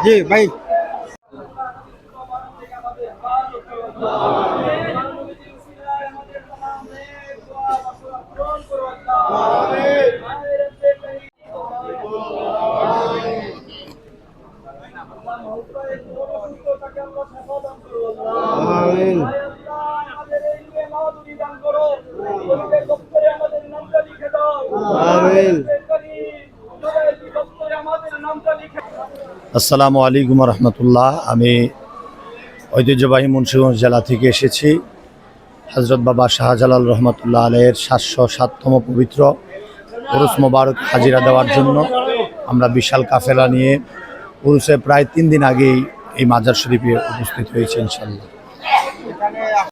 জি ভাই। আমিন। আমিন। আসসালামু আলাইকুম রহমতুল্লাহ। আমি ঐতিহ্যবাহী মুন্সিগঞ্জ জেলা থেকে এসেছি। হজরত বাবা শাহজালাল রহমতুল্লাহ আলাইয়ের 707তম পবিত্র উরুস মোবারক হাজিরা দেওয়ার জন্য আমরা বিশাল কাফেলা নিয়ে উরুসে প্রায় 3 দিন আগেই এই মাজার শরীফে উপস্থিত হয়েছি ইনশাল্লাহ।